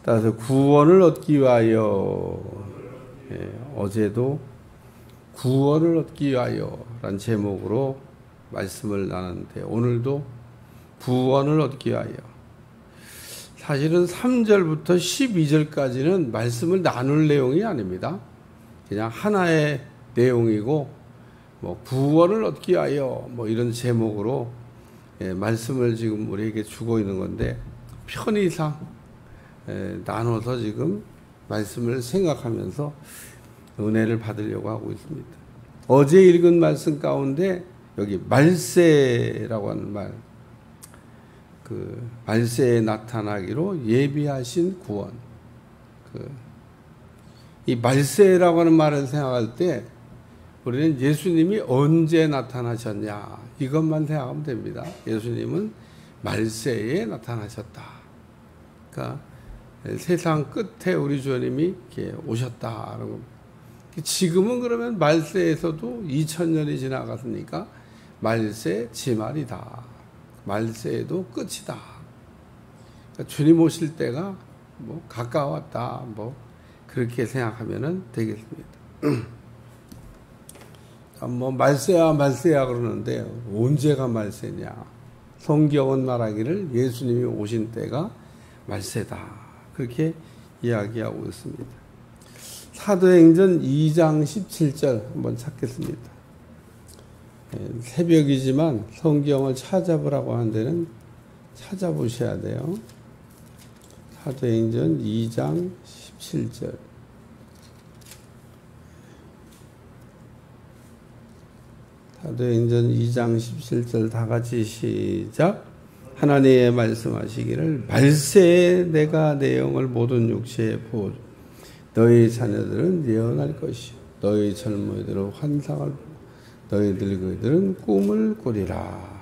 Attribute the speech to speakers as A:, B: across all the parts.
A: 따라서 구원을 얻기 위하여, 어제도 구원을 얻기 위하여 라는 제목으로 말씀을 나눴는데 오늘도 구원을 얻기 위하여. 사실은 3절부터 12절까지는 말씀을 나눌 내용이 아닙니다. 그냥 하나의 내용이고 뭐 구원을 얻기 위하여 뭐 이런 제목으로 말씀을 지금 우리에게 주고 있는 건데 편의상 나눠서 지금 말씀을 생각하면서 은혜를 받으려고 하고 있습니다. 어제 읽은 말씀 가운데 여기 말세라고 하는 말, 그 말세에 나타나기로 예비하신 구원. 이 말세라고 하는 말을 생각할 때 우리는 예수님이 언제 나타나셨냐 이것만 생각하면 됩니다. 예수님은 말세에 나타나셨다. 그러니까 세상 끝에 우리 주님이 이렇게 오셨다라는 겁니다. 지금은 그러면 말세에서도 2000년이 지나갔으니까 말세 지말이다. 말세에도 끝이다. 그러니까 주님 오실 때가 뭐 가까웠다. 뭐 그렇게 생각하면 되겠습니다. 뭐 말세야 그러는데 언제가 말세냐? 성경은 말하기를 예수님이 오신 때가 말세다. 그렇게 이야기하고 있습니다. 사도행전 2장 17절 한번 찾겠습니다. 새벽이지만 성경을 찾아보라고 하는 데는 찾아보셔야 돼요. 사도행전 2장 17절. 사도행전 2장 17절 다 같이 시작. 하나님의 말씀하시기를 말세에 내가 내 영을 모든 육체에 부어 너희 자녀들은 예언할 것이요 너희 젊은이들은 환상을 보고 너희 늙은이들은 꿈을 꾸리라.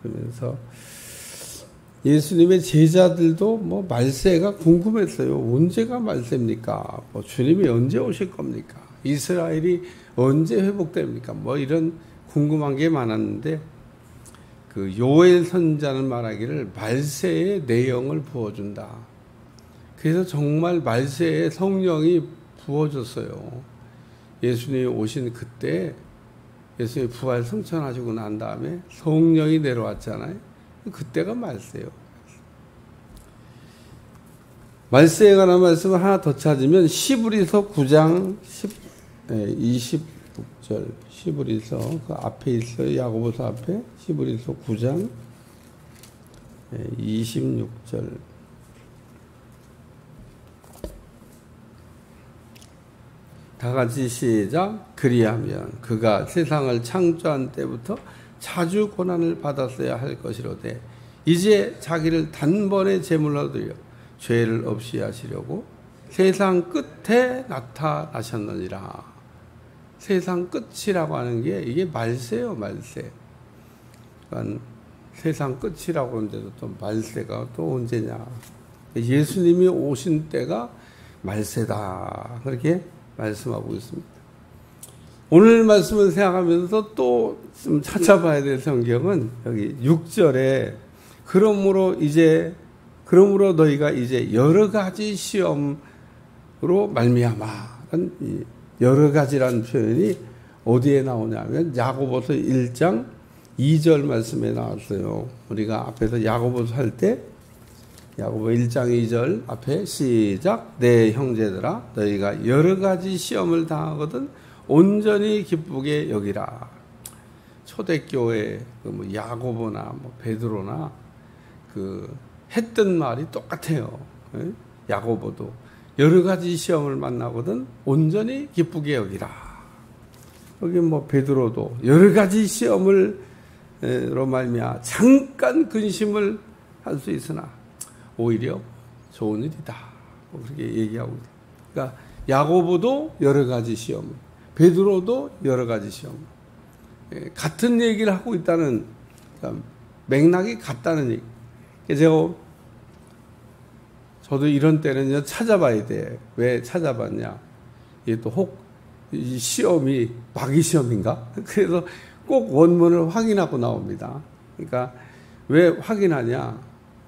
A: 그러면서 예수님의 제자들도 뭐 말세가 궁금했어요. 언제가 말세입니까? 뭐 주님이 언제 오실 겁니까? 이스라엘이 언제 회복됩니까? 뭐 이런 궁금한 게 많았는데 그 요엘 선지자는 말하기를 말세에 내 영을 부어준다. 그래서 정말 말세에 성령이 부어졌어요. 예수님이 오신 그때 예수님이 부활 승천하시고 난 다음에 성령이 내려왔잖아요. 그때가 말세예요. 말세에 관한 말씀을 하나 더 찾으면 시브리서 9장 26절 시브리서 그 앞에 있어요. 야고보서 앞에 시브리서 9장 26절 다 같이 시작. 그리하면 그가 세상을 창조한 때부터 자주 고난을 받았어야 할 것이로되 이제 자기를 단번에 제물로 드려 죄를 없이 하시려고 세상 끝에 나타나셨느니라. 세상 끝이라고 하는 게 이게 말세요, 말세. 그러니까 세상 끝이라고 하는데도 또 말세가 또 언제냐. 예수님이 오신 때가 말세다. 그렇게 말씀하고 있습니다. 오늘 말씀을 생각하면서 또 좀 찾아봐야 될 성경은 여기 6절에 그러므로 너희가 이제 여러 가지 시험으로 말미암아. 여러 가지라는 표현이 어디에 나오냐면 야고보서 1장 2절 말씀에 나왔어요. 우리가 앞에서 야고보서 할 때 야고보 1장 2절 앞에 시작. 내 형제들아 너희가 여러 가지 시험을 당하거든 온전히 기쁘게 여기라. 초대교회 뭐 야고보나 뭐 베드로나 그 했던 말이 똑같아요. 야고보도 여러 가지 시험을 만나거든 온전히 기쁘게 여기라. 여기 뭐 베드로도 여러 가지 시험을 로 말미암아 잠깐 근심을 할 수 있으나 오히려 좋은 일이다. 뭐 그렇게 얘기하고 있다. 그러니까 야고보도 여러 가지 시험, 베드로도 여러 가지 시험, 같은 얘기를 하고 있다는 그러니까 맥락이 같다는 얘기. 저도 이런 때는요 찾아봐야 돼. 왜 찾아봤냐? 이게 또 이 시험이 마귀 시험인가? 그래서 꼭 원문을 확인하고 나옵니다. 그러니까 왜 확인하냐?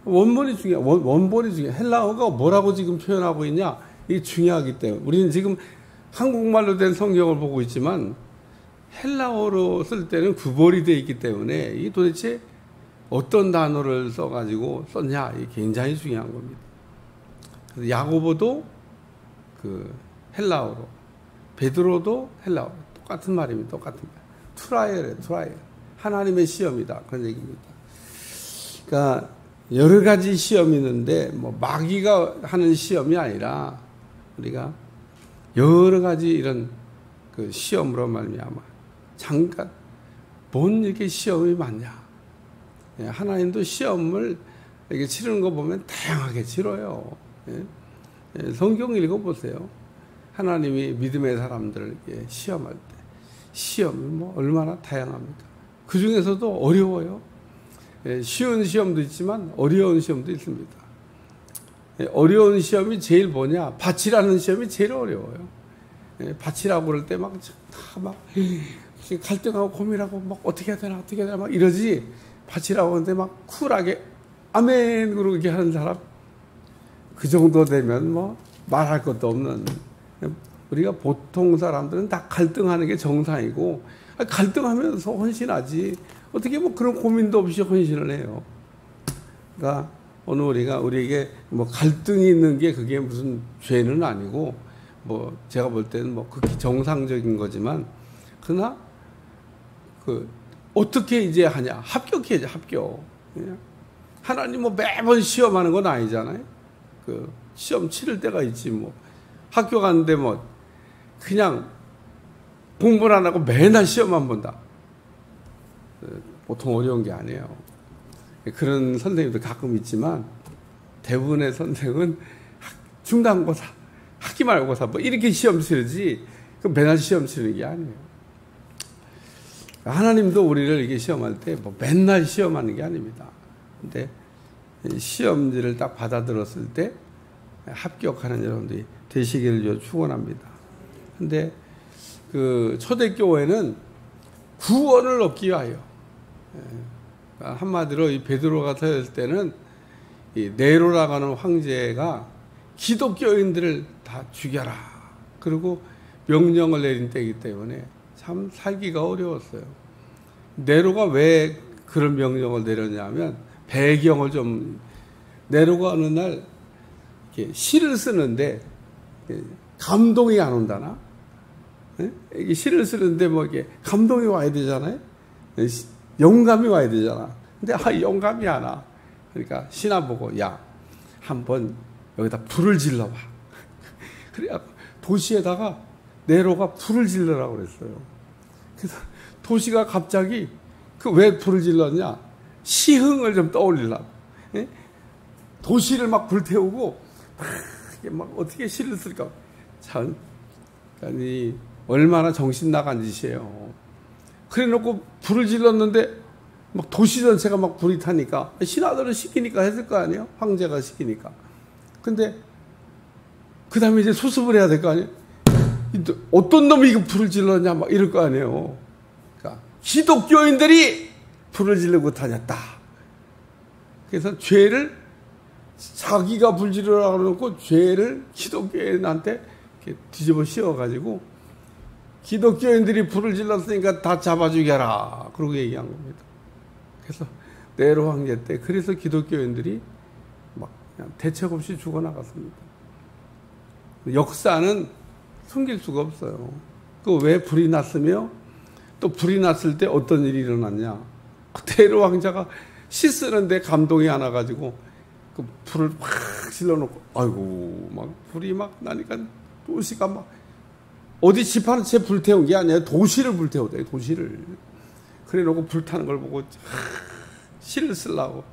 A: 원본이 원본이 중요해. 헬라어가 뭐라고 지금 표현하고 있냐? 이게 중요하기 때문에. 우리는 지금 한국말로 된 성경을 보고 있지만 헬라어로 쓸 때는 구별이 되어 있기 때문에 이 도대체 어떤 단어를 써가지고 썼냐? 이게 굉장히 중요한 겁니다. 그래서 야고보도 그 헬라어로, 베드로도 헬라어로 똑같은 말입니다. 똑같은 말. 트라이얼이에요. 트라이얼. 하나님의 시험이다. 그런 얘기입니다. 그러니까 여러 가지 시험이 있는데 뭐 마귀가 하는 시험이 아니라 우리가 여러 가지 이런 그 시험으로 말미암아 잠깐 뭔 이렇게 시험이 많냐. 하나님도 시험을 이렇게 치르는 거 보면 다양하게 치러요. 성경 읽어보세요. 하나님이 믿음의 사람들을 시험할 때 시험이 뭐 얼마나 다양합니까? 그 중에서도 어려워요. 쉬운 시험도 있지만 어려운 시험도 있습니다. 어려운 시험이 제일 뭐냐? 밭이라는 시험이 제일 어려워요. 밭이라고 그럴 때 막 갈등하고 고민하고 막 어떻게 해야 되나 막 이러지. 밭이라고 하는데 막 쿨하게 아멘 그러고 이렇게 하는 사람 그 정도 되면 뭐 말할 것도 없는. 우리가 보통 사람들은 다 갈등하는 게 정상이고 갈등하면서 헌신하지 어떻게 뭐 그런 고민도 없이 헌신을 해요. 그러니까 오늘 우리에게 뭐 갈등이 있는 게 그게 무슨 죄는 아니고 뭐 제가 볼 때는 뭐 극히 정상적인 거지만 그러나 그 어떻게 이제 하냐 합격해야지 합격. 하나님 뭐 매번 시험하는 건 아니잖아요. 그 시험 치를 때가 있지 뭐 학교 가는데 뭐 그냥 공부를 안 하고 맨날 시험만 본다. 보통 어려운 게 아니에요. 그런 선생님도 가끔 있지만 대부분의 선생은 중간고사, 학기말고사 뭐 이렇게 시험 치르지 그 맨날 시험 치르는 게 아니에요. 하나님도 우리를 이렇게 시험할 때 뭐 맨날 시험하는 게 아닙니다. 근데 시험지를 딱 받아들었을 때 합격하는 여러분들이 되시기를 축원합니다. 근데 그 초대교회는 구원을 얻기 위하여 한마디로 이 베드로가 설 때는 이 네로라고 하는 황제가 기독교인들을 다 죽여라. 그리고 명령을 내린 때이기 때문에 참 살기가 어려웠어요. 네로가 왜 그런 명령을 내렸냐면 배경을 좀 네로가 어느 날 이렇게 시를 쓰는데 감동이 안 온다나? 이게 시를 쓰는데 뭐 이게 감동이 와야 되잖아요. 영감이 와야 되잖아. 근데 영감이 안 와. 그러니까 신하 보고 야 한번 여기다 불을 질러봐. 그래야 도시에다가 네로가 불을 질러라고 그랬어요. 그래서 도시가 갑자기 그 왜 불을 질렀냐? 시흥을 좀 떠올리려고. 도시를 막 불태우고 막 어떻게 시를 쓸까? 참, 아니 얼마나 정신 나간 짓이에요. 그래놓고 불을 질렀는데 막 도시 전체가 막 불이 타니까 신하들은 시키니까 했을 거 아니에요? 황제가 시키니까. 근데 그 다음에 이제 수습을 해야 될 거 아니에요? 어떤 놈이 이거 불을 질렀냐 막 이럴 거 아니에요. 그러니까 기독교인들이 불을 지르고 다녔다. 그래서 죄를 자기가 불 지르라고 그러고 죄를 기독교인한테 이렇게 뒤집어 씌워가지고 기독교인들이 불을 질렀으니까 다 잡아 죽여라. 그러고 얘기한 겁니다. 그래서 네로 황제 때 그래서 기독교인들이 막 그냥 대책 없이 죽어나갔습니다. 역사는 숨길 수가 없어요. 그 왜 불이 났으며 또 불이 났을 때 어떤 일이 일어났냐. 네로 황제가 시 쓰는데 감동이 안 와가지고 그 불을 확 질러놓고 아이고 막 불이 막 나니까 도시가 막 어디 집 한 채 불태운 게 아니라 도시를 불태우대. 도시를. 그래놓고 불타는 걸 보고 시를 쓰려고.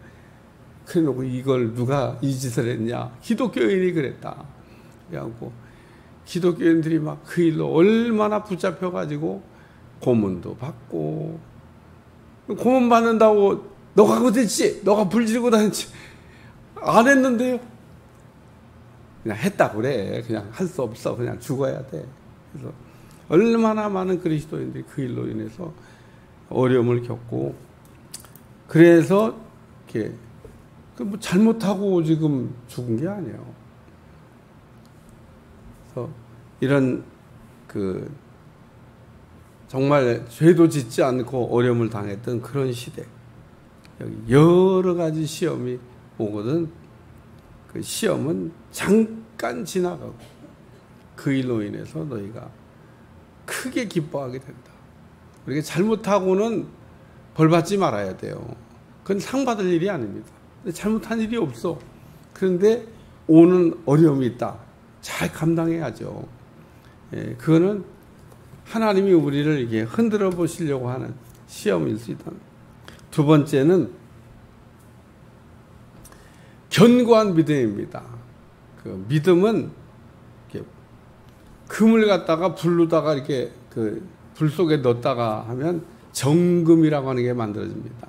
A: 그래놓고 이걸 누가 이 짓을 했냐. 기독교인이 그랬다. 그래갖고 기독교인들이 막 그 일로 얼마나 붙잡혀가지고 고문도 받고 고문 받는다고 너가 그랬지? 너가 불 지르고 다녔지? 안 했는데요. 그냥 했다 그래. 그냥 할 수 없어. 그냥 죽어야 돼. 그래서 얼마나 많은 그리스도인들이 그 일로 인해서 어려움을 겪고 그래서 이렇게 뭐 잘못하고 지금 죽은 게 아니에요. 그래서 이런 정말 죄도 짓지 않고 어려움을 당했던 그런 시대, 여기 여러 가지 시험이 오거든. 그 시험은 잠깐 지나가고 그 일로 인해서 너희가 크게 기뻐하게 된다. 우리가 잘못하고는 벌 받지 말아야 돼요. 그건 상 받을 일이 아닙니다. 잘못한 일이 없어. 그런데 오는 어려움이 있다. 잘 감당해야죠. 예, 그거는 하나님이 우리를 이게 흔들어 보시려고 하는 시험일 수 있다. 두 번째는 견고한 믿음입니다. 그 믿음은 이렇게 금을 갖다가 불로다가 이렇게 불 속에 넣었다가 하면 정금이라고 하는 게 만들어집니다.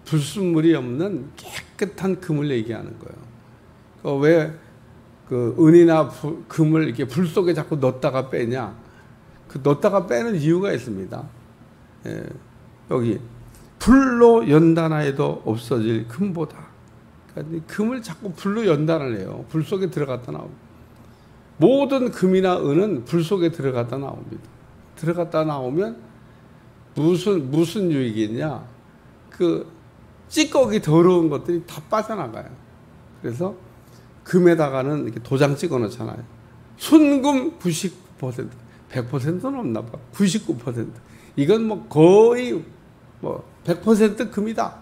A: 불순물이 없는 깨끗한 금을 얘기하는 거예요. 왜 은이나 금을 이렇게 불 속에 자꾸 넣었다가 빼냐? 그 넣었다가 빼는 이유가 있습니다. 예, 여기 불로 연단하여도 없어질 금보다. 그러니까 금을 자꾸 불로 연단을 해요. 불 속에 들어갔다 나옵니다. 모든 금이나 은은 불 속에 들어갔다 나옵니다. 들어갔다 나오면 무슨 유익이 있냐? 찌꺼기 더러운 것들이 다 빠져나가요. 그래서 금에다가는 이렇게 도장 찍어 놓잖아요. 순금 99%, 100%는 없나 봐. 99%. 이건 뭐 거의 100% 금이다.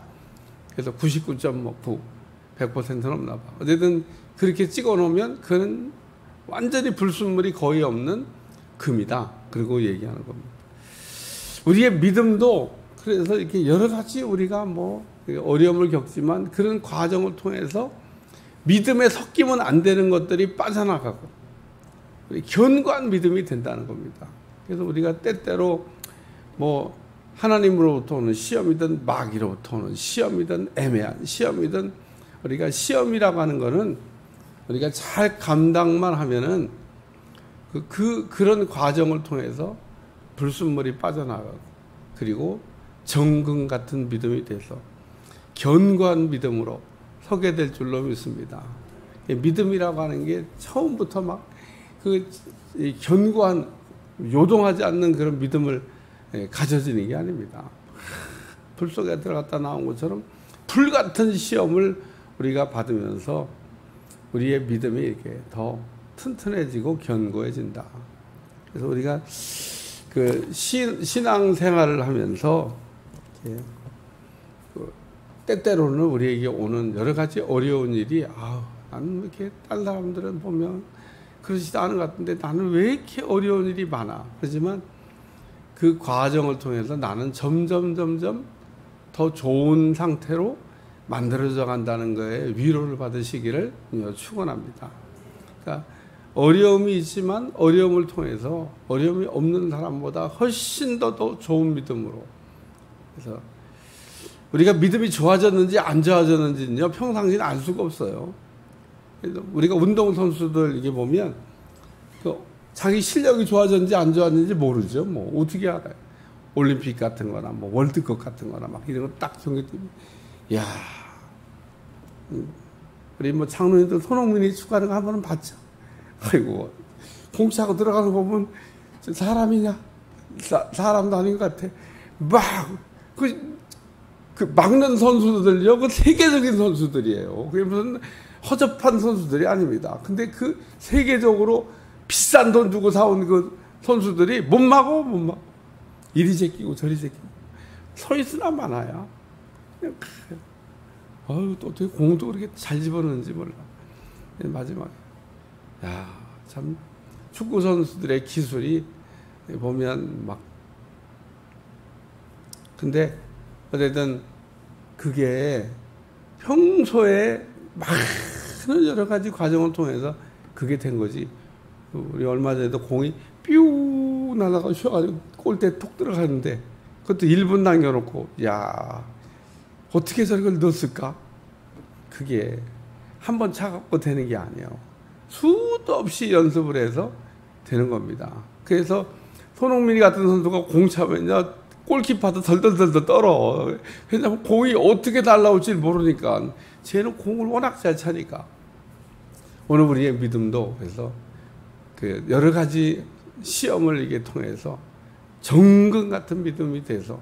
A: 그래서 99.9, 100%는 없나 봐. 어쨌든 그렇게 찍어 놓으면 그건 완전히 불순물이 거의 없는 금이다. 그리고 얘기하는 겁니다. 우리의 믿음도 그래서 이렇게 여러 가지 우리가 어려움을 겪지만 그런 과정을 통해서 믿음에 섞이면 안 되는 것들이 빠져나가고 견고한 믿음이 된다는 겁니다. 그래서 우리가 때때로 하나님으로부터 오는 시험이든 마귀로부터 오는 시험이든 애매한 시험이든 우리가 시험이라고 하는 거는 우리가 잘 감당만 하면은 그런 과정을 통해서 불순물이 빠져나가고 그리고 정금 같은 믿음이 돼서 견고한 믿음으로 서게 될 줄로 믿습니다. 믿음이라고 하는 게 처음부터 견고한 요동하지 않는 그런 믿음을 가져지는 게 아닙니다. 불 속에 들어갔다 나온 것처럼 불 같은 시험을 우리가 받으면서 우리의 믿음이 이렇게 더 튼튼해지고 견고해진다. 그래서 우리가 신앙생활을 하면서 때때로는 우리에게 오는 여러 가지 어려운 일이 나는 왜 이렇게 다른 사람들은 보면 그러지도 않은 것 같은데 나는 왜 이렇게 어려운 일이 많아. 그렇지만 그 과정을 통해서 나는 점점 더 좋은 상태로 만들어져 간다는 거에 위로를 받으시기를 축원합니다. 그러니까 어려움이 있지만 어려움을 통해서 어려움이 없는 사람보다 훨씬 더 좋은 믿음으로. 그래서 우리가 믿음이 좋아졌는지 안 좋아졌는지는요 평상시는 알 수가 없어요. 그래서 우리가 운동선수들 이게 보면 자기 실력이 좋아졌는지 안 좋아졌는지 모르죠. 어떻게 알아요? 올림픽 같은 거나 월드컵 같은 거나 이런 거 딱 경기 때문에 야, 우리 장로님들 손흥민이 축구하는 거 한 번은 봤죠. 아이고, 공차고 들어가는 거 보면 사람이냐? 사람도 아닌 것 같아. 막는 선수들요, 세계적인 선수들이에요. 그게 무슨 허접한 선수들이 아닙니다. 근데 세계적으로 비싼 돈 주고 사온 선수들이 못 막어. 이리 제끼고 저리 제끼고. 서 있으나 마나야. 또 어떻게 공도 그렇게 잘 집어넣는지 몰라. 마지막에. 참, 축구 선수들의 기술이 보면 근데, 어쨌든, 그게 평소에 많은 여러 가지 과정을 통해서 그게 된 거지. 우리 얼마 전에도 공이 뾰 날아가 쉬어가지고 골대에 톡 들어가는데, 그것도 1분 남겨놓고, 어떻게 저걸 넣었을까? 그게 한 번 차갖고 되는 게 아니에요. 수도 없이 연습을 해서 되는 겁니다. 그래서 손흥민이 같은 선수가 공 차면요, 골키퍼도 덜덜덜덜 떨어. 왜냐면 공이 어떻게 날라올지 모르니까. 쟤는 공을 워낙 잘 차니까. 오늘 우리의 믿음도 그래서 그 여러 가지 시험을 이게 통해서 정금 같은 믿음이 돼서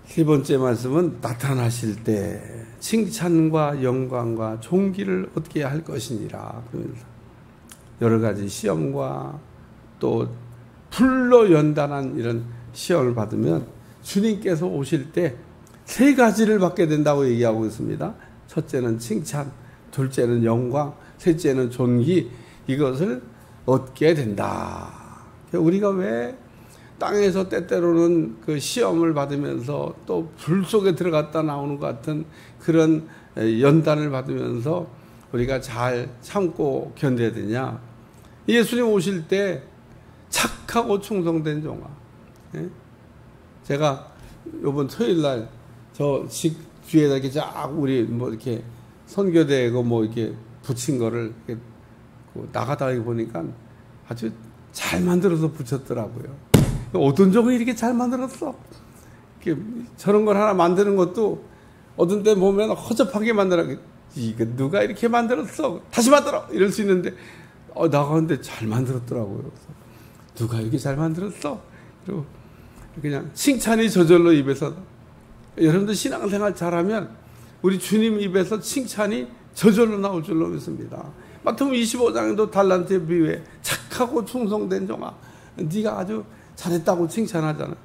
A: 세 번째 말씀은 나타나실 때 칭찬과 영광과 존귀를 얻게 할 것이니라. 그러면서 여러 가지 시험과 또 불로 연단한 이런 시험을 받으면 주님께서 오실 때 세 가지를 받게 된다고 얘기하고 있습니다. 첫째는 칭찬, 둘째는 영광, 셋째는 존귀, 이것을 얻게 된다. 우리가 왜 땅에서 때때로는 그 시험을 받으면서 또 불 속에 들어갔다 나오는 것 같은 그런 연단을 받으면서 우리가 잘 참고 견뎌야 되냐? 예수님 오실 때 착하고 충성된 종아. 제가 이번 토요일 날 저 집 뒤에다 이렇게 쫙 우리 뭐 이렇게 선교대고 뭐 이렇게 붙인 거를 이렇게 나가다 보니까 아주 잘 만들어서 붙였더라고요. 어떤 종이 이렇게 잘 만들었어? 이렇게 저런 걸 하나 만드는 것도 어떤 때 보면 허접하게 만들어. 이거 누가 이렇게 만들었어? 다시 만들어! 이럴 수 있는데, 나가는데 잘 만들었더라고요. 그래서 누가 이렇게 잘 만들었어? 그리고 그냥 칭찬이 저절로 입에서, 여러분들 신앙생활 잘하면 우리 주님 입에서 칭찬이 저절로 나올 줄로 믿습니다. 마태복음 25장에도 달란트의 비유에 착하고 충성된 종아, 네가 아주 잘했다고 칭찬하잖아.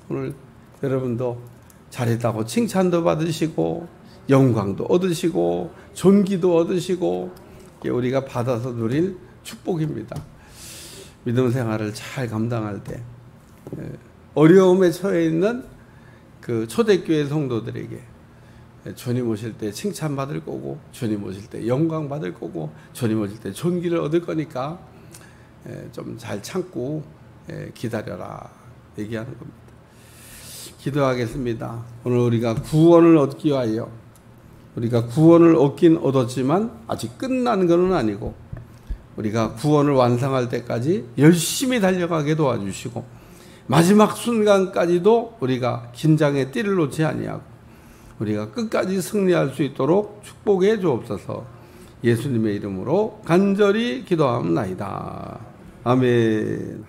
A: 오늘 여러분도 잘했다고 칭찬도 받으시고 영광도 얻으시고 존귀도 얻으시고 우리가 받아서 누릴 축복입니다. 믿음 생활을 잘 감당할 때 어려움에 처해 있는 그 초대교회 성도들에게 주님 오실 때 칭찬받을 거고 주님 오실 때 영광 받을 거고 주님 오실 때 존귀를 얻을 거니까 좀 잘 참고 기다려라 얘기하는 겁니다. 기도하겠습니다. 오늘 우리가 구원을 얻기 위하여 우리가 구원을 얻긴 얻었지만 아직 끝난 것은 아니고 우리가 구원을 완성할 때까지 열심히 달려가게 도와주시고 마지막 순간까지도 우리가 긴장의 띠를 놓지 아니하고 우리가 끝까지 승리할 수 있도록 축복해 주옵소서. 예수님의 이름으로 간절히 기도하옵나이다. 아멘.